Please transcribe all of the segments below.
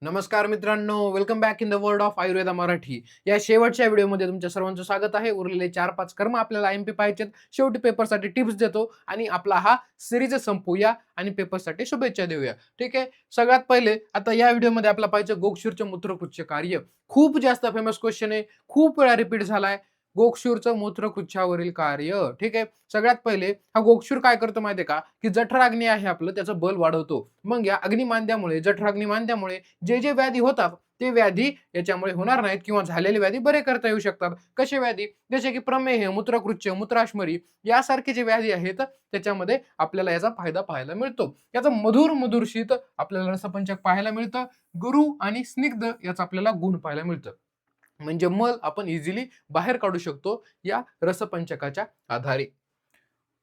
नमस्कार मित्रांनो, welcome back in the world of Ayurveda Marathi. या शेवटच्या व्हिडिओमध्ये तुमच्या सर्वांचं स्वागत आहे. उरलेले 4-5 कर्म आपल्याला एमपी पाहायचे. शेवटी पेपरसाठी टिप्स देतो आणि आपला हा सिरीज संपवूया आणि पेपरसाठी शुभेच्छा देऊया. ठीक आहे. सगळ्यात पहिले आता या व्हिडिओमध्ये आपल्याला पाहिजे गोक्षूरचे मूत्रकुच्छ कार्य. खूप जास्त फेमस क्वेश्चन आहे. खूप वेळा रिपीट झालाय. गोक्षूरचं मूत्रकुच्छावरील कार्य. ठीक आहे. सगळ्यात पहिले हा गोक्षूर काय करतो माहितीये का, की जठराग्नी आहे आपलं त्याचं बल वाढवतो. मग या अग्निमांद्यामुळे जठराग्निमांद्यामुळे जे व्याधी होतात ते व्याधी याच्यामुळे होणार नाहीत किंवा झालेले व्याधी बरे करता येऊ शकतात. कसे व्याधी? जसे की प्रमेह, मूत्रकृच्छ, मूत्राशमरी यासारखे जे व्याधी आहेत त्याच्यामध्ये आपल्याला याचा फायदा पाहायला मिळतो. याचा मधुर मधुर शीत आपल्याला रसपंचक पाहायला मिळतं. गुरु आणि स्निग्ध याचा आपल्याला गुण पाहायला मिळतं. म्हणजे मल आपण इझिली बाहेर काढू शकतो या रसपंचकाच्या आधारे.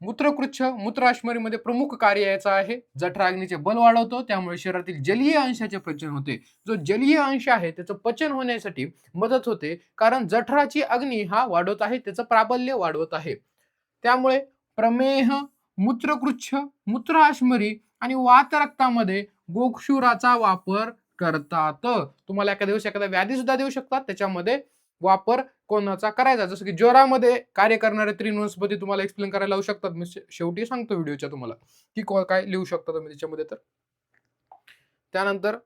मूत्रकृच्छ मूत्राशमरीमध्ये प्रमुख कार्य याचा आहे. जठराग्नीचे बल वाढवतो, त्यामुळे शरीरातील जलीय अंशाचे पचन होते. जो जलीय अंश आहे त्याचं पचन होण्यासाठी मदत होते, कारण जठराची अग्नी हा वाढवत आहे, त्याचं प्राबल्य वाढवत आहे. त्यामुळे प्रमेह, मूत्रकृच्छ, मूत्राशमरी आणि वात रक्तामध्ये गोक्षुराचा वापर करतात. तुम्हाला एखाद्या दिवशी एखादा व्याधी सुद्धा देऊ शकतात, त्याच्यामध्ये वापर कोणाचा करायचा. जसं की ज्वरामध्ये कार्य करणारे 3 वनस्पती तुम्हाला एक्सप्लेन करायला लावू शकतात. मी शेवटी सांगतो व्हिडिओच्या तुम्हाला की काय लिहू शकता तुम्ही त्याच्यामध्ये. तर त्यानंतर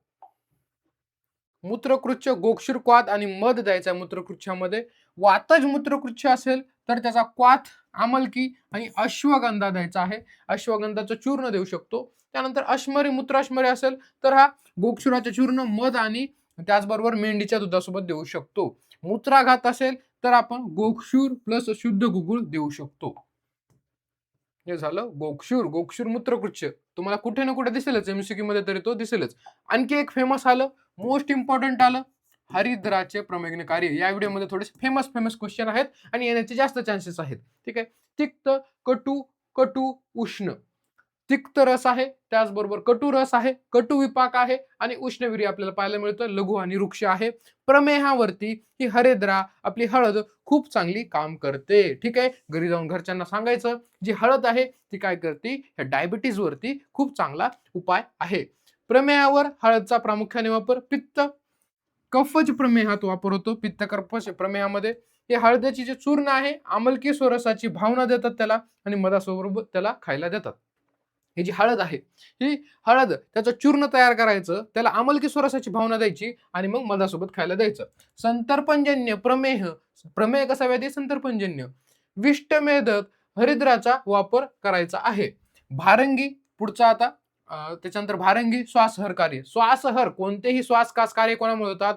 मूत्रकृच्छ, गोक्षूर, क्वाथ आणि मध द्यायचा मूत्रकृच्छामध्ये. वातज मूत्रकृच्छ असेल तर त्याचा क्वाथ, आमलकी आणि अश्वगंधा द्यायचा आहे. अश्वगंधाचं चूर्ण देऊ शकतो. त्यानंतर अश्मरी, मूत्राश्मरी असेल तर हा गोक्षुराचे चूर्ण, मध आणि त्याचबरोबर मेंढीच्या दुधासोबत देऊ शकतो. मूत्राघात असेल तर आपण गोक्षूर प्लस शुद्ध गुगुळ देऊ शकतो. हे झालं गोक्षूर. गोक्षूर मूत्रकृच्छ तुम्हाला कुठे ना कुठे दिसेलच, एमसीक्यू मध्ये तरी तो दिसेलच. आणखी एक फेमस आलं, मोस्ट इम्पॉर्टंट आलं, हरिद्राचे प्रमेग्न कार्य. या व्हिडिओमध्ये थोडेसे फेमस फेमस क्वेश्चन आहेत आणि येण्याचे जास्त चान्सेस आहेत. ठीक आहे. तिक्त, कटू, कटू, उष्ण. तिक्त रस आहे, त्याचबरोबर कटू रस आहे, कटू विपाक आहे आणि उष्णवीर्य आपल्याला पाहायला मिळतं. लघु आणि वृक्ष आहे. प्रमेहावरती ही हरिद्रा आपली हळद खूप चांगली काम करते. ठीक आहे. घरी जाऊन घरच्यांना सांगायचं, जी हळद आहे ती काय करते, ह्या डायबिटीज वरती खूप चांगला उपाय आहे. प्रमेहावर हळदचा प्रामुख्याने वापर. पित्त कफज प्रमेहात वापर होतो. पित्त कफज प्रमेहामध्ये हे हळदीचे जे चूर्ण आहे, आमलकी स्वरसाची भावना देतात त्याला आणि मधासोबत त्याला खायला देतात. ही जी हळद आहे, ही हळद त्याचं चूर्ण तयार करायचं, त्याला आमलकी स्वरसाची भावना द्यायची आणि मग मधासोबत खायला द्यायचं. संतर्पणजन्य प्रमेह, प्रमेह कसा व्याधी? संतर्पणजन्य. विष्टमेधक हरिद्राचा वापर करायचा आहे. भारंगी पुढचा आता त्याच्यानंतर भारंगी श्वासहर कार्य. श्वासहर कोणतेही श्वासकास कार्य कोणामुळे होतात?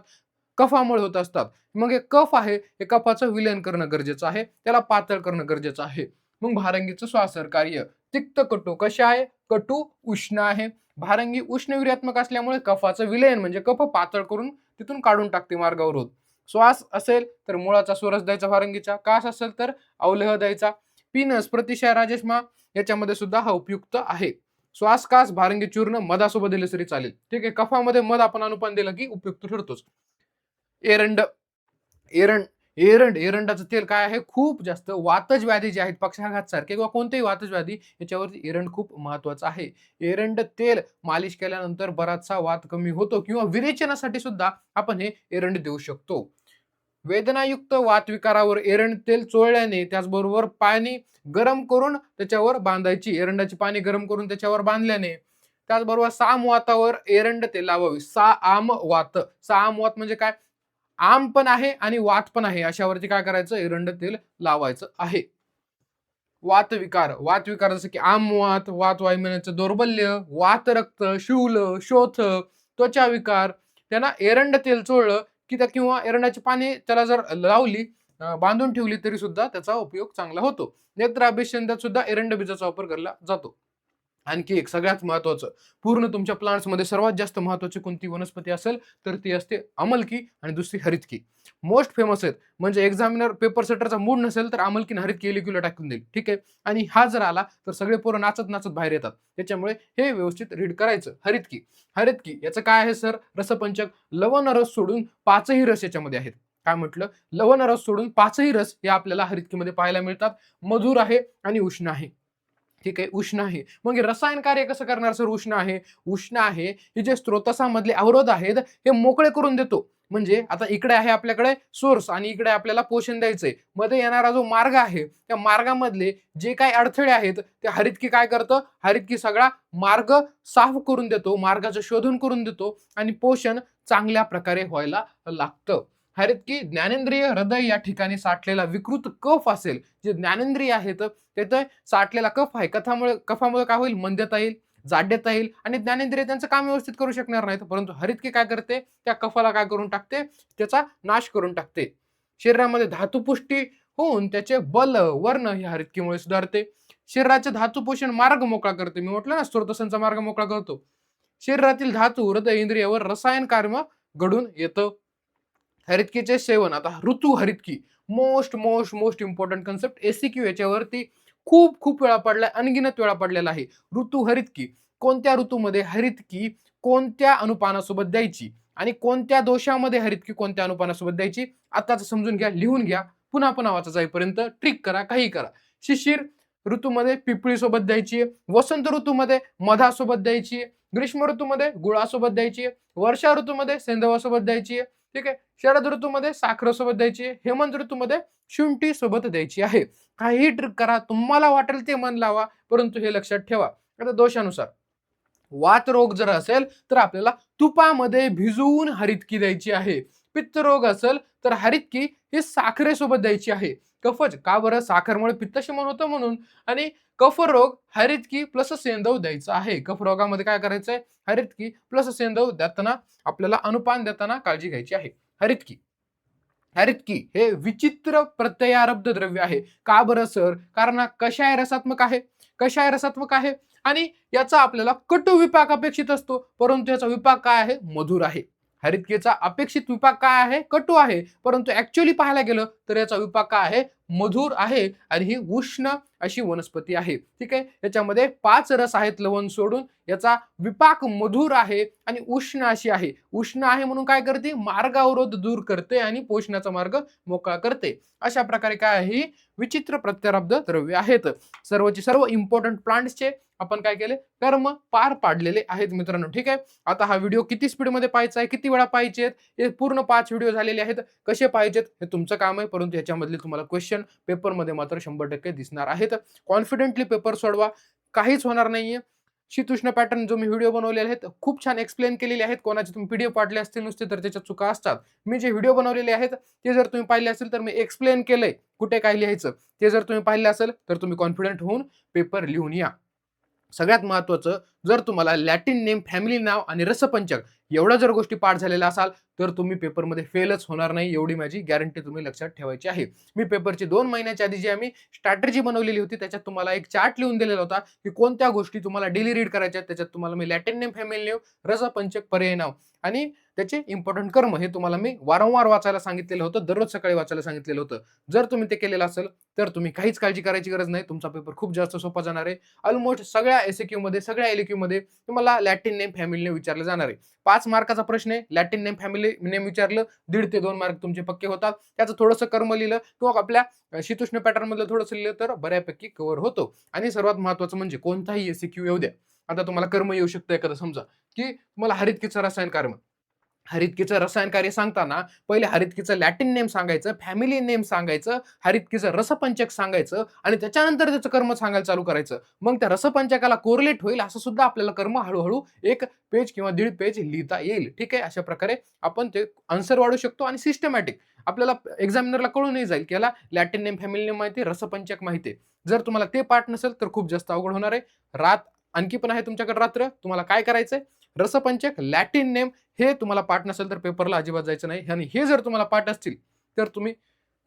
कफामुळे होत असतात. मग हे कफ आहे, हे कफाचं विलयन करणं गरजेचं आहे, त्याला पातळ करणं गरजेचं आहे. मग भारंगीचं श्वासहर कार्य. तिक्त कटू कशा आहे? कटू उष्ण आहे. भारंगी उष्णवीर्यात्मक असल्यामुळे कफाचं विलयन म्हणजे कफ पातळ करून तिथून काढून टाकते मार्गावर होत. श्वास असेल तर मुळाचा स्वरस द्यायचा भारंगीचा. कास असेल तर अवलेह द्यायचा. पिनस प्रतिशय राजेशमा याच्यामध्ये सुद्धा हा उपयुक्त आहे. श्वास कास भारंगी चूर्ण मधासोबत दिले तरी चालेल. ठीक आहे. कफामध्ये मध आपण अनुपान दिलं की उपयुक्त ठरतोच. एरंड, एरंड एरंडाचं तेल काय आहे? खूप जास्त वातज व्याधी जे आहेत, पक्षाघात सारखे किंवा कोणतेही वातज व्याधी, याच्यावरती एरंड खूप महत्वाचं आहे. एरंड तेल मालिश केल्यानंतर बराचसा वात कमी होतो किंवा विरेचनासाठी सुद्धा आपण हे एरंड देऊ शकतो. वेदनायुक्त वातविकारावर एरंड तेल चोळल्याने, त्याचबरोबर पाणी गरम करून त्याच्यावर बांधायची. एरंडाची पाणी गरम करून त्याच्यावर बांधल्याने, त्याचबरोबर साम वातावर एरंड तेल लावावी. साम वात, साम वात म्हणजे काय? आम पण आहे आणि वात पण आहे, अशावरती काय करायचं? एरंड तेल लावायचं आहे. वातविकार, वातविकार जसं की आमवात, वात वाहिन्याचं दौर्बल्य, वात रक्त, शूल, शोथ, त्वचा विकार, त्यांना एरंड तेल चोळलं की त्या किंवा एरंडाची पाने त्याला जर लावली, बांधून ठेवली तरी सुद्धा त्याचा उपयोग चांगला होतो. नेत्र अभिषेकात सुद्धा एरंड बीजाचा वापर केला जातो. आणखी एक सगळ्यात महत्वाचं, पूर्ण तुमच्या प्लांट्समध्ये सर्वात जास्त महत्वाची कोणती वनस्पती असेल तर ती असते अमलकी आणि दुसरी हरितकी. मोस्ट फेमस आहेत. म्हणजे एक्झामिनर पेपर सेटरचा मूड नसेल तर अमलकी आणि हरितकी एलिक्युला टाकून देईल. ठीक आहे. आणि हा जर आला तर सगळे पोरं नाचत नाचत बाहेर येतात. त्याच्यामुळे हे व्यवस्थित रीड करायचं. हरितकी, हरितकी याचं काय आहे सर? रसपंचक. लवण रस सोडून 5ही रस याच्यामध्ये आहेत. काय म्हटलं? लवण रस सोडून 5ही रस हे आपल्याला हरितकीमध्ये पाहायला मिळतात. मधुर आहे आणि उष्ण आहे. ठीक आहे, उष्ण आहे. मग हे रसायन कार्य कसं करणार सर उष्ण आहे? उष्ण आहे, हे जे स्रोतसामधले अवरोध आहेत, हे मोकळे करून देतो. म्हणजे आता इकडे आहे आपल्याकडे सोर्स आणि इकडे आपल्याला पोषण द्यायचंय. मध्ये येणारा जो मार्ग आहे, त्या मार्गामधले जे काही अडथळे आहेत, ते हरितकी काय करतं? हरितकी सगळा मार्ग साफ करून देतो, मार्गाचं शोधून करून देतो आणि पोषण चांगल्या प्रकारे व्हायला लागतं. हरितकी ज्ञानेंद्रिय, हृदय या ठिकाणी साठलेला विकृत कफ असेल, जे ज्ञानेंद्रिय आहेत, तिथे साठलेला कफ आहे. कफामुळे काय होईल? मंदता येईल, जाड्यता येईल आणि ज्ञानेंद्रिय त्यांचं काम व्यवस्थित करू शकणार नाहीत. परंतु हरितकी काय करते? त्या कफाला काय करून टाकते? त्याचा नाश करून टाकते. शरीरामध्ये धातुपुष्टी होऊन त्याचे बल, वर्ण हे हरितकीमुळे सुधारते. शरीराचे धातू पोषण मार्ग मोकळा करते. मी म्हटलं ना, स्रोतोसांचा मार्ग मोकळा करतो. शरीरातील धातू, हृदय, इंद्रियावर रसायन कार्य घडून येतं. हरितकीचे सेवन, आता ऋतू हरितकी, most most most important concept. एसीक्यू याच्यावरती खूप खूप वेळा पडलाय, अनगिनत वेळा पडलेला आहे. ऋतू हरितकी, कोणत्या ऋतूमध्ये हरितकी कोणत्या अनुपानासोबत द्यायची आणि कोणत्या दोषामध्ये हरितकी कोणत्या अनुपानासोबत द्यायची, आताच समजून घ्या, लिहून घ्या, पुन्हा पुन्हा वाचा जाईपर्यंत ट्रिक करा, काही करा. शिशिर ऋतूमध्ये पिपळी सोबत द्यायची, वसंत ऋतूमध्ये मधासोबत द्यायची, ग्रीष्म ऋतूमध्ये गुळासोबत द्यायची, वर्षा ऋतूमध्ये सेंधवासोबत द्यायची, ठीक आहे. शरद ऋतूमध्ये साखरेसोबत द्यायची, हेमंत ऋतूमध्ये शुंठी सोबत द्यायची आहे. काही ट्रिक करा, तुम्हाला वाटेल ते मन लावा, परंतु हे लक्षात ठेवा. आता दोषानुसार वात रोग जर असेल तर आपल्याला तुपामध्ये भिजवून हरितकी द्यायची आहे. पित्त रोग असेल तर हरितकी ही साखरेसोबत द्यायची आहे. कफच का बरं? साखरमुळे पित्तशमन होतं म्हणून. आणि कफरोग हरितकी प्लस सेंधव द्यायचं आहे. कफरोगामध्ये काय करायचंय? हरितकी प्लस सेंधव देताना आपल्याला अनुपान देताना काळजी घ्यायची आहे. हरितकी हरितकी हे विचित्र प्रत्ययारब्ध द्रव्य आहे. का बरं सर? कारण कषाय रसात्मक आहे. कषाय रसात्मक आहे आणि याचा आपल्याला कटू विपाक अपेक्षित असतो, परंतु याचा विपाक काय आहे? मधुर आहे. हरितकेचा अपेक्षित विपाक काय आहे? कटू आहे, परंतु ऍक्च्युअली पाहायला गेलं तर याचा विपाक काय आहे? मधुर आहे आणि ही उष्ण अशी वनस्पती आहे. ठीक आहे. याच्यामध्ये 5 रस आहेत लवण सोडून. याचा विपाक मधुर आहे आणि उष्ण अशी आहे. उष्ण आहे म्हणून काय करते? मार्ग अवरोध दूर करते आणि पोषणाचा मार्ग मोकळा करते. अशा प्रकारे काय आहे? विचित्र प्रत्ययारब्ध द्रव्य आहेत. सर्वचे सर्व इम्पॉर्टंट प्लांट्सचे आपण काय केले? कर्म पार पाडलेले आहेत मित्रांनो. ठीक आहे. आता हा व्हिडिओ किती स्पीडमध्ये पाहायचा आहे, किती वेळा पाहायचे आहेत, हे पूर्ण 5 व्हिडिओ झालेले आहेत. कसे पाहिजेत हे तुमचं काम आहे, परंतु याच्यामधले तुम्हाला क्वेश्चन पेपरमध्ये मात्र 100% दिसणार आहेत. कॉन्फिडेंटली पेपर सोडवा, काहीच होणार नाहीये. शीतोष्ण पॅटर्न जो मी व्हिडिओ बनवलेले आहेत खूप छान एक्सप्लेन केलेले आहेत. कोणाचे तुम्ही पीडीएफ वाटले असतील नुसते तर त्याच्यात चुका असतात. मी जे व्हिडिओ बनवलेले आहेत ते जर तुम्ही पाहिले असेल तर मी एक्सप्लेन केलंय कुठे काय लिहायचं, ते जर तुम्ही पाहिले असेल तर तुम्ही कॉन्फिडंट होऊन पेपर लिहून या. सगळ्यात महत्वाचं, जर तुम्हाला लॅटिन नेम, फॅमिली नाव आणि रसपंचक एवढ्या जर गोष्टी पाठ झालेल्या असाल तर तुम्ही पेपरमध्ये फेलच होणार नाही, एवढी माझी गॅरंटी तुम्ही लक्षात ठेवायची आहे. मी पेपरची 2 महिन्याच्या आधी जी आम्ही स्ट्रॅटेजी बनवलेली होती त्याच्यात तुम्हाला एक चार्ट लिहून दिलेला होता की कोणत्या गोष्टी तुम्हाला डेली रीड करायच्या. त्याच्यात तुम्हाला मी लॅटिन नेम, फॅमिली नेम, रसपंचक, पर्याय नाव आणि त्याचे इम्पॉर्टंट कर्म हे तुम्हाला मी वारंवार वाचायला सांगितलेलं होतं, दररोज सकाळी वाचायला सांगितलेलं होतं. जर तुम्ही ते केलेलं असेल तर तुम्ही काहीच काळजी करायची गरज नाही. तुमचा पेपर खूप जास्त सोपा जाणार आहे. ऑलमोस्ट सगळ्या एसक्यू मध्ये, सगळ्या एलक्यू मध्ये तुम्हाला लॅटिन नेम, फॅमिली नेम विचारलं जाणार आहे. 5 मार्काचा प्रश्न आहे. लॅटिन नेम, फॅमिली नेम विचारलं, 1.5 ते 2 मार्क तुमचे पक्के होतात. त्याचं थोडंसं कर्म लिहिलं किंवा आपल्या शीतोष्ण पॅटर्न मधलं थोडंसं लिहिलं तर बऱ्यापैकी कव्हर होतो. आणि सर्वात महत्वाचं म्हणजे कोणताही एसक्यू येऊ द्या, आता तुम्हाला कर्म येऊ शकतं एखादं, समजा की तुम्हाला हरितकीचं रसायन कर्म, हरितकीचं रसायन कार्य सांगताना पहिले हरितकीचं लॅटिन नेम सांगायचं, फॅमिली नेम सांगायचं, हरितकीचं रसपंचक सांगायचं आणि त्याच्यानंतर त्याचं कर्म सांगायला चालू करायचं. मग त्या रसपंचकाला कोरिलेट होईल असं सुद्धा आपल्याला कर्म हळूहळू 1 पेज किंवा 1.5 पेज लिहिता येईल. ठीक आहे. अशा प्रकारे आपण ते आन्सर वाढू शकतो आणि सिस्टमॅटिक आपल्याला एक्झामिनरला कळूनही जाईल की याला लॅटिन नेम, फॅमिली नेम माहिती, रसपंचक माहिती. जर तुम्हाला ते पाठ नसेल तर खूप जास्त अवघड होणार आहे. रात आणखी पण आहे तुमच्याकडे रात्र. तुम्हाला काय करायचंय? रसपंचक, लॅटिन नेम हे तुम्हाला पाठ नसेल तर पेपरला अजिबात जायचं नाही. आणि हे जर तुम्हाला पाठ असतील तर तुम्ही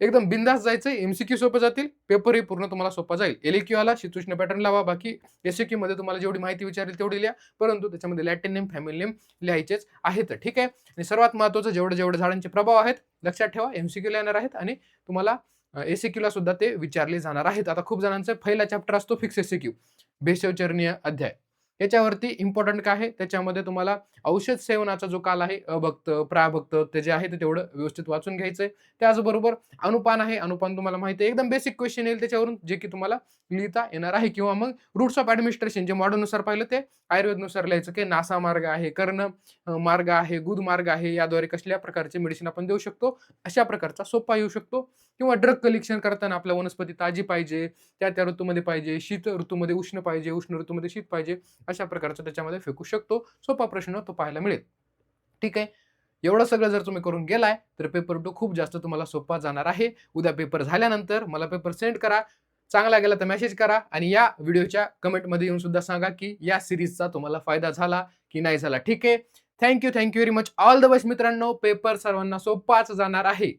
एकदम बिंदास जायचंय. एमसीक्यू सोपे जातील, पेपरही पूर्ण तुम्हाला सोपा जाईल. एलक्यू आला, शीतोष्ण पॅटर्न लावा, बाकी एसक्यू मध्ये तुम्हाला जेवढी माहिती विचारेल तेवढी लिहा, परंतु त्याच्यामध्ये लॅटिन नेम, फॅमिली नेम लिहायचेच आहेत. ठीक आहे. आणि सर्वात महत्वाचं, जेवढे जेवढे झाडांचे प्रभाव आहेत लक्षात ठेवा, एमसीक्यू येणार आहेत आणि तुम्हाला एसक्यू ला सुद्धा ते विचारले जाणार आहेत. आता खूप जणांचा पहिला चॅप्टर असतो फिक्स एसक्यू, बेशवचरणीय अध्याय. याच्यावरती इम्पॉर्टंट काय आहे, त्याच्यामध्ये तुम्हाला औषध सेवनाचा जो काल आहे, अभक्त, प्राभक्त ते जे आहे ते तेवढं व्यवस्थित वाचून घ्यायचंय. त्याचबरोबर अनुपान आहे. अनुपान तुम्हाला माहिती आहे. एकदम बेसिक क्वेश्चन येईल त्याच्यावरून, जे की तुम्हाला लिहिता येणार आहे. किंवा मग रूट्स ऑफ ॲडमिनिस्ट्रेशन जे मॉडर्ननुसार पाहिलं ते आयुर्वेदनुसार लिहायचं, की नासा मार्ग आहे, कर्ण मार्ग आहे, गुद मार्ग आहे. याद्वारे कसल्या प्रकारचे मेडिसिन आपण देऊ शकतो, अशा प्रकारचा सोपा येऊ शकतो. किंवा ड्रग कलेक्शन करताना आपल्या वनस्पती ताजी पाहिजे, त्या ऋतूमध्ये पाहिजे, शीत ऋतूमध्ये उष्ण पाहिजे, उष्ण ऋतूमध्ये शीत पाहिजे, अशा प्रकारचा त्याच्यामध्ये फेकू शकतो. सोपा प्रश्न तो पाहायला मिळेल. ठीक आहे. एवढं सगळं जर तुम्ही करून गेलाय, तर पेपर 2 खूप जास्त तुम्हाला सोपा जाणार आहे. उद्या पेपर झाल्यानंतर मला पेपर सेंड करा. चांगला गेला तर मेसेज करा आणि या व्हिडिओच्या कमेंटमध्ये येऊन सुद्धा सांगा, की या सीरीजचा तुम्हाला फायदा झाला की नाही झाला. ठीक आहे. Thank you very much. All the best मित्रांनो. पेपर सर्वांना सोपाच जाणार आहे.